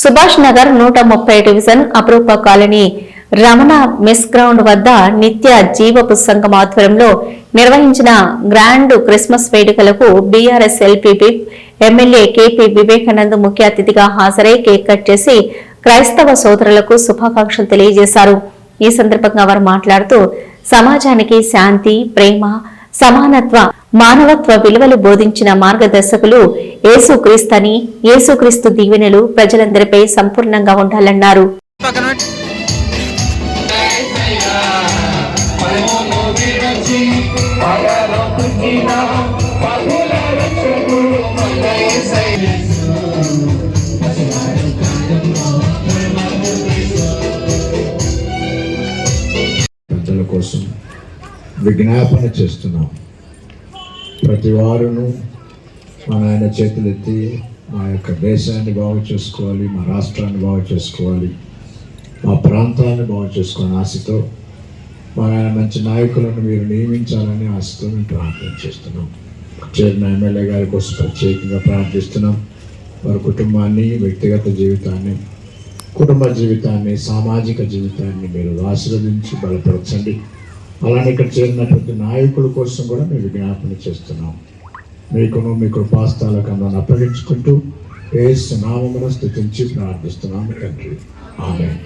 Subhash Nagar 130 division Aprupa colony Ramana mess ground వద్ద నిత్య జీవపు సంఘం ఆధ్వర్యంలో నిర్వహించిన గ్రాండ్ క్రిస్మస్ వేడుకలకు BRS LPP MLA KP Vivekanand ముఖ్య అతిథిగా హాజరై కేక్ కట్ చేసి క్రైస్తవ సోదరులకు శుభాకాంక్షలు తెలియజేశారు. ఈ సందర్భంగా వారు మాట్లాడుతూ సమాజానికి శాంతి, ప్రేమ, సమానత్వ, మానవత్వ విలువలు బోధించిన మార్గదర్శకులు యేసుక్రీస్తని, యేసుక్రీస్తు దీవెనలు ప్రజలందరిపై సంపూర్ణంగా ఉండాలన్నారు. ప్రజల కోసం విజ్ఞాపన చేస్తున్నాం. ప్రతి వారును మన ఆయన చేతులెత్తి మా యొక్క దేశాన్ని బాగు చేసుకోవాలి, మా రాష్ట్రాన్ని బాగు చేసుకోవాలి, మా ప్రాంతాన్ని బాగు చేసుకోవాలని ఆశతో మన మంచి నాయకులను మీరు నియమించాలని ఆశతో మేము ప్రార్థన చేస్తున్నాం. చేరిన ఎమ్మెల్యే గారి కోసం ప్రత్యేకంగా ప్రార్థిస్తున్నాం. వారి కుటుంబాన్ని, వ్యక్తిగత జీవితాన్ని, కుటుంబ జీవితాన్ని, సామాజిక జీవితాన్ని మీరు ఆశీర్వదించి బలపరచండి. అలానే ఇక్కడ చేరిన ప్రతి నాయకుల కోసం కూడా మేము విజ్ఞాపన చేస్తున్నాం. మీకును మీ కృపాస్తాలకు అందరిని అప్పగించుకుంటూ యేసు నామమున స్తుతించి ప్రార్థిస్తున్నాము తండ్రి. ఆమేన్.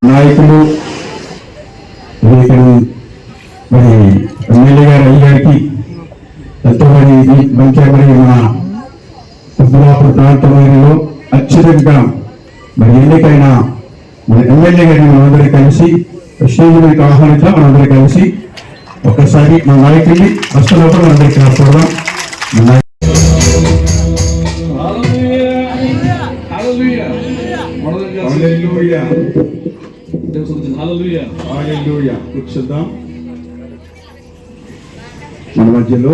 నాయకులు మరి ఎమ్మెల్యే గారు అయ్యారికి ఎంతో మంచి మరి మన కుబ్బులాపూర్ ప్రాంతంలో అత్యధికంగా మరి ఎన్నికైన మన ఎమ్మెల్యే గారిని మనందరూ కలిసి స్టేజ్ మీద ఆహ్వానించా మనందరూ కలిసి ఒకసారి మన నాయకుడిని వస్తున్నప్పుడు మనందరికీ కాపాడదాం. కూర్చుందాం. మన మధ్యలో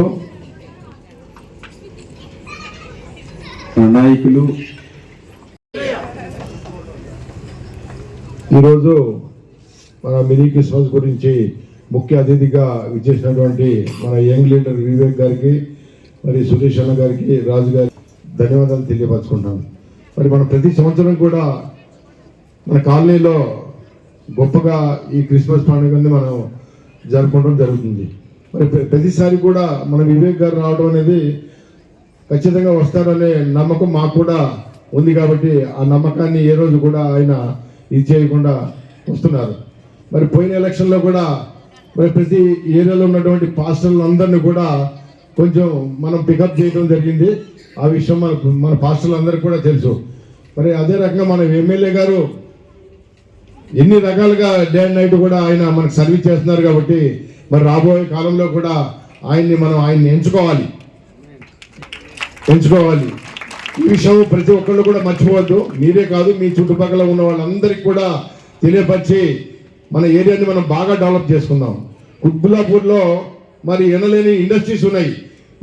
మన నాయకులు ఈరోజు మన మినీ క్రిస్మస్ గురించి ముఖ్య అతిథిగా విచ్చేసినటువంటి మన యంగ్ లీడర్ వివేక్ గారికి, మరి సురేష్ అన్న గారికి, రాజు గారికి ధన్యవాదాలు తెలియపరచుకుంటాను. మరి మనం ప్రతి సంవత్సరం కూడా మన కాలనీలో గొప్పగా ఈ క్రిస్మస్ పండుగని మనం జరుపుకోవడం జరుగుతుంది. మరి ప్రతిసారి కూడా మన వివేక్ గారు రావడం అనేది ఖచ్చితంగా వస్తారనే నమ్మకం మాకు కూడా ఉంది. కాబట్టి ఆ నమ్మకాన్ని ఏ రోజు కూడా ఆయన ఇది చేయకుండా వస్తున్నారు. మరి పోయిన ఎలక్షన్లో కూడా మరి ప్రతి ఏరియాలో ఉన్నటువంటి పాస్టర్లు అందరినీ కూడా కొంచెం మనం పికప్ చేయడం జరిగింది. ఆ విషయం మన పాస్టర్లు అందరికీ కూడా తెలుసు. మరి అదే రకంగా మన ఎమ్మెల్యే గారు ఎన్ని రకాలుగా డే అండ్ నైట్ కూడా ఆయన మనకు సర్వీస్ చేస్తున్నారు. కాబట్టి మరి రాబోయే కాలంలో కూడా ఆయన్ని ఎంచుకోవాలి. ఈ విషయం ప్రతి ఒక్కళ్ళు కూడా మర్చిపోవద్దు. మీరే కాదు, మీ చుట్టుపక్కల ఉన్న వాళ్ళందరికీ కూడా తెలియపరిచి మన ఏరియాని మనం బాగా డెవలప్ చేసుకుందాం. కుత్బుల్లాపూర్లో మరి ఎనలేని ఇండస్ట్రీస్ ఉన్నాయి.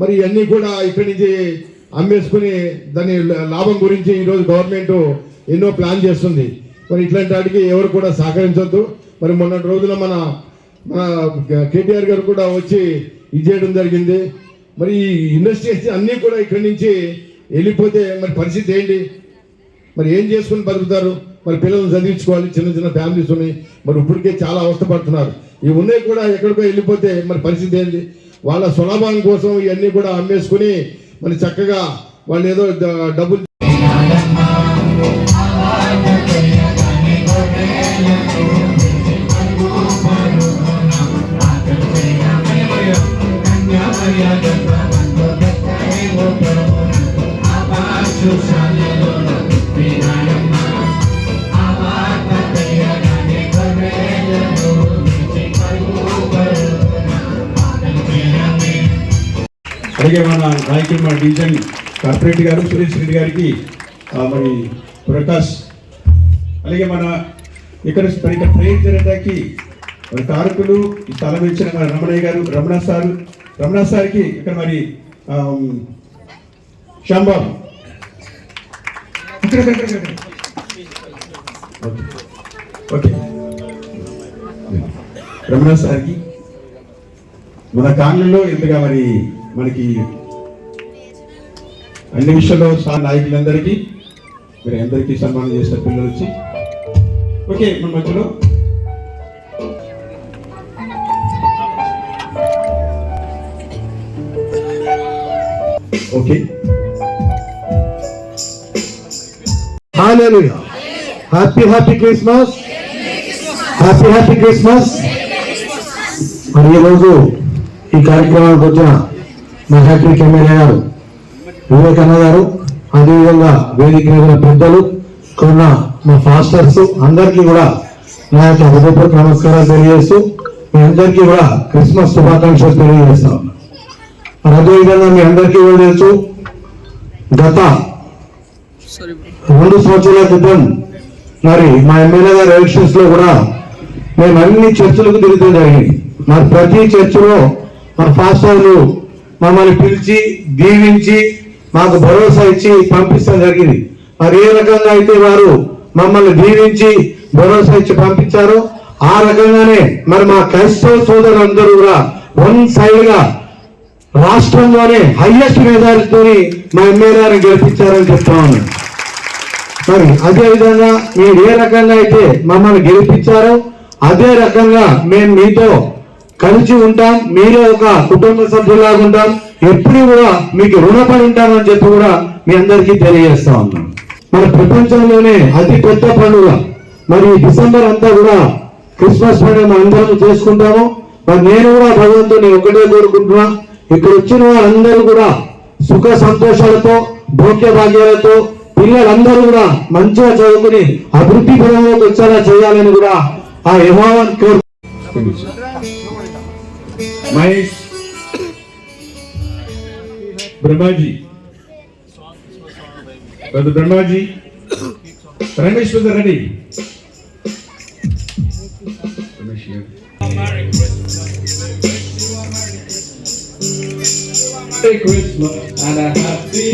మరి ఇవన్నీ కూడా ఇక్కడి నుంచి అమ్మేసుకుని దాని లాభం గురించి ఈరోజు గవర్నమెంట్ ఎన్నో ప్లాన్ చేస్తుంది. మరి ఇట్లాంటి వాటికి ఎవరు కూడా సహకరించొద్దు. మరి మొన్నటి రోజున మన కేటీఆర్ గారు కూడా వచ్చి ఇది చేయడం జరిగింది. మరి ఈ ఇండస్ట్రీస్ అన్నీ కూడా ఇక్కడి నుంచి వెళ్ళిపోతే మరి పరిస్థితి ఏంటి? మరి ఏం చేసుకుని బతుకుతారు? మరి పిల్లలను చదివించుకోవాలి, చిన్న చిన్న ఫ్యామిలీస్ ఉన్నాయి. మరి ఇప్పటికే చాలా అవస్థపడుతున్నారు. ఇవి ఉన్నాయి కూడా ఎక్కడికో వెళ్ళిపోతే మరి పరిస్థితి ఏంటి? వాళ్ళ సులభం కోసం ఇవన్నీ కూడా అమ్మేసుకుని మరి చక్కగా వాళ్ళు ఏదో డబ్బులు అలాగే మన నాయకులు మన డివిజన్ కార్పొరేటర్ గారు సురేష్ రెడ్డి గారికి మరి ప్రకాష్, అలాగే మన ఇక్కడ ప్రేయర్ జరగడానికి మరి కారకులు ఈ స్థలం ఇచ్చిన మన రమణయ్య గారు, రమణ సార్కి ఇక్కడ మరి శ్యాంబాబు ఓకే రమణ సార్కి మన కాలనీలో ఇంతగా మరి మనకి అన్ని విషయాల్లో నాయకులందరికీ మీరు అందరికీ సన్మానం చేసిన పిల్లలు వచ్చి ఓకే మన మధ్యలో ఓకే హల్లెలూయా హ్యాపీ క్రిస్మస్ హ్యాపీ క్రిస్మస్. మరి ఈరోజు ఈ కార్యక్రమానికి వచ్చిన మా హ్యాట్రిక్ ఎమ్మెల్యే గారు వివేకన్న గారు, అదేవిధంగా వేదిక మీద పెద్దలు, కొన్న మా ఫాస్టర్స్ అందరికీ కూడా నా యొక్క హృదయపూర్వక నమస్కారాలు తెలియజేస్తూ మీ అందరికీ కూడా క్రిస్మస్ శుభాకాంక్షలు తెలియజేస్తాం. మరి అదేవిధంగా మీ అందరికీ కూడా తెలుసు, గత 2 సంవత్సరాల క్రితం మరి మా ఎమ్మెల్యే గారి ఎలక్షన్స్ లో కూడా మేము అన్ని చర్చలకు తిరుగుతూ జరిగింది. మరి ప్రతి చర్చలో మా పాస్టర్లు మమ్మల్ని పిలిచి దీవించి మాకు భరోసా ఇచ్చి పంపించడం జరిగింది. మరి ఏ రకంగా అయితే వారు మమ్మల్ని దీవించి భరోసా ఇచ్చి పంపించారో ఆ రకంగానే మరి మా క్రైస్తవ సోదరులందరూ కూడా 1 సైడ్ గా రాష్ట్రంలోనే హైయెస్ట్ మెజారిటీతో మా ఎమ్మెల్యే గారిని గెలిపించారని చెప్తా ఉన్నాను. మరి అదే విధంగా మీరు ఏ రకంగా అయితే మమ్మల్ని గెలిపించారో అదే రకంగా మేము మీతో కలిసి ఉంటాం, మీరే ఒక కుటుంబ సభ్యులాగా ఉంటాం, ఎప్పుడు కూడా మీకు రుణపడి ఉంటామని చెప్పి కూడా మీ అందరికీ తెలియజేస్తా ఉన్నాం. మన ప్రపంచంలోనే అతి పెద్ద పండుగ మరి డిసెంబర్ అంతా కూడా క్రిస్మస్ పండుగ మనం అందరం చేసుకుంటాము. మరి నేను కూడా భగవంతుని ఒకటే కోరుకుంటున్నా, ఇక్కడ వచ్చిన వాళ్ళందరూ కూడా సుఖ సంతోషాలతో భోగ్య భాగ్యాలతో పిల్లలందరూ కూడా మంచిగా చదువుకుని అభివృద్ధి పరంలోకి వచ్చేలా చేయాలని కూడా ఆ యెహోవాను కోరు. Mahesh Brahmaji, Brahmaji, Ramesh Reddy, Merry Christmas and a Happy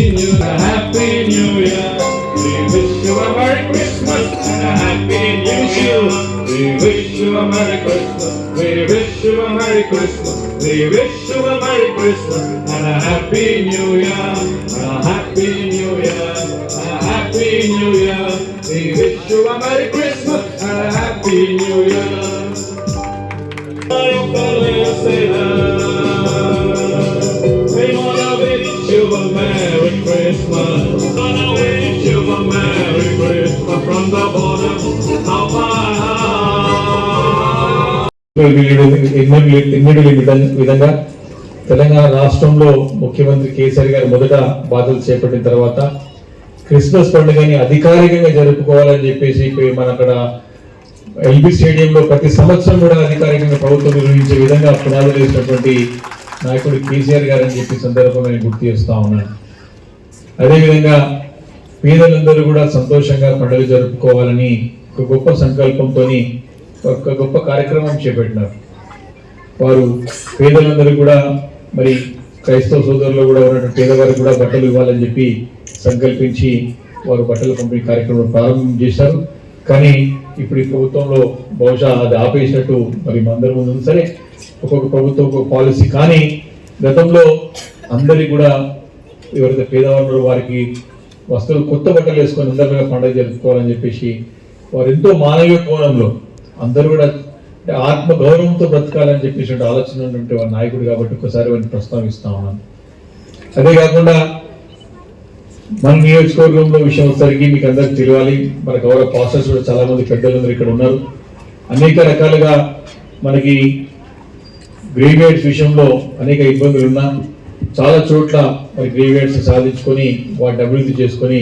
New Year. We wish you a Merry Christmas and a Happy New Year. We wish you a Merry Christmas. We wish you a Merry Christmas. We wish you a Merry Christmas and a Happy New Year. A Happy New Year. A Happy New Year. We wish you a Merry Christmas and a Happy New Year. We wanna wish you a Merry Christmas. Gonna wish you a Merry Christmas from the bottom of our heart. ఎన్నడూ విధంగా తెలంగాణ రాష్ట్రంలో ముఖ్యమంత్రి కేసీఆర్ గారు మొదట బాధ్యతలు చేపట్టిన తర్వాత Christmas పండుగని అధికారికంగా జరుపుకోవాలని చెప్పేసి మన అక్కడ ఎల్బీ స్టేడియంలో ప్రతి సంవత్సరం కూడా అధికారికంగా ప్రభుత్వం నిర్వహించే విధంగా పునాదులు వేసినటువంటి నాయకుడు కేసీఆర్ గారు అని చెప్పి సందర్భంగా నేను గుర్తు చేస్తా ఉన్నాను. అదేవిధంగా పేదలందరూ కూడా సంతోషంగా పండుగ జరుపుకోవాలని ఒక గొప్ప సంకల్పంతో ఒక గొప్ప కార్యక్రమం చేపట్టినారు. వారు పేదలందరూ కూడా మరి క్రైస్తవ సోదరులు కూడా ఉన్నటువంటి పేదవారికి కూడా బట్టలు ఇవ్వాలని చెప్పి సంకల్పించి వారు బట్టల పంపిణీ కార్యక్రమం ప్రారంభం చేశారు. కానీ ఇప్పుడు ఈ ప్రభుత్వంలో బహుశా అది ఆపేసినట్టు మరి అందరి ముందు ఉంది. సరే, ఒక్కొక్క ప్రభుత్వం ఒక్కొక్క పాలసీ. కానీ గతంలో అందరికి కూడా ఎవరైతే పేదవాళ్ళు వారికి వస్తువులు కొత్త బట్టలు వేసుకొని అందరిగా పండుగ జరుపుకోవాలని చెప్పేసి వారు ఎంతో మానవీయ కోణంలో అందరూ కూడా ఆత్మ గౌరవంతో బ్రతకాలని చెప్పేసి ఆలోచన ఉన్నటువంటి వారి నాయకుడు కాబట్టి ఒక్కసారి వారిని ప్రస్తావిస్తా ఉన్నాను. అదే కాకుండా మన నియోజకవర్గంలో విషయం వచ్చేసరికి మీకు అందరికి తెలియాలి, మన గౌరవ పాస్టర్స్ కూడా చాలా మంది పెద్దలందరూ ఇక్కడ ఉన్నారు. అనేక రకాలుగా మనకి గ్రేవియర్డ్స్ విషయంలో అనేక ఇబ్బందులు ఉన్నా చాలా చోట్ల మరి గ్రేవియర్డ్స్ సాధించుకొని వాటిని అభివృద్ధి చేసుకొని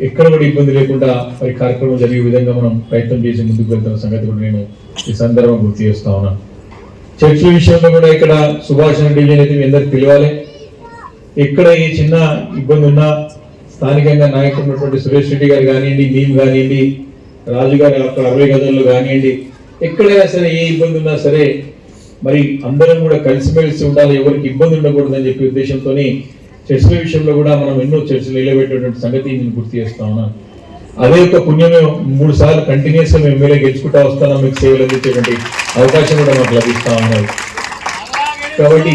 ఎక్కడ కూడా ఇబ్బంది లేకుండా మరి కార్యక్రమం జరిగే విధంగా మనం ప్రయత్నం చేసి ముందుకు వెళ్తున్న సంగతి కూడా నేను ఈ సందర్భం గుర్తు చేస్తా ఉన్నాను. చర్చల విషయంలో కూడా ఇక్కడ సుభాష్ డివిజన్ అయితే మీ అందరికి తెలియాలి. ఎక్కడ ఏ చిన్న ఇబ్బంది ఉన్నా స్థానికంగా నాయకులు ఉన్నటువంటి సురేష్ రెడ్డి గారు కానివ్వండి, మేము కానివ్వండి, రాజు గారు అక్కడ 60 గదుల్లో కానివ్వండి, ఎక్కడైనా సరే ఏ ఇబ్బంది ఉన్నా సరే మరి అందరం కూడా కలిసిమెలిసి ఉండాలి, ఎవరికి ఇబ్బంది ఉండకూడదని చెప్పే ఉద్దేశంతో చర్చల విషయంలో కూడా మనం ఎన్నో చర్చలు నిలబెట్టేటువంటి సంగతి నేను గుర్తు చేస్తా ఉన్నాను. అదే ఒక పుణ్యమే 3 సార్లు కంటిన్యూస్ గా మేము ఎమ్మెల్యే గెలుచుకుంటా వస్తున్నాం, మీకు సేవలు అందించేటువంటి అవకాశం కూడా మాకు లభిస్తా ఉన్నది. కాబట్టి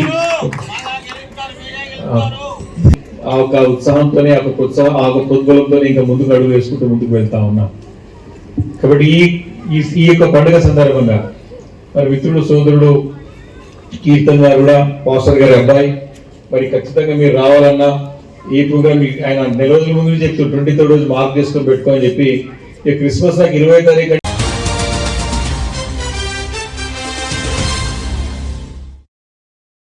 ఆ ఒక ఉత్సాహంతోనే ఆ ఒక ప్రోద్బలంతోనే ఇంకా ముందుకు అడుగు వేసుకుంటూ ముందుకు వెళ్తా ఉన్నాం. కాబట్టి ఈ యొక్క పండుగ సందర్భంగా మరి మిత్రుడు సోదరుడు కీర్తన్ గారు కూడా పాస్టర్ గారి అబ్బాయి మరి ఖచ్చితంగా మీరు రావాలన్నా ఈ ప్రోగ్రామ్ ఆయన నెల రోజుల ముందు చెప్తూ 23rd రోజు మార్క్ చేసుకొని పెట్టుకోని చెప్పి క్రిస్మస్ నాకు 20వ తారీఖు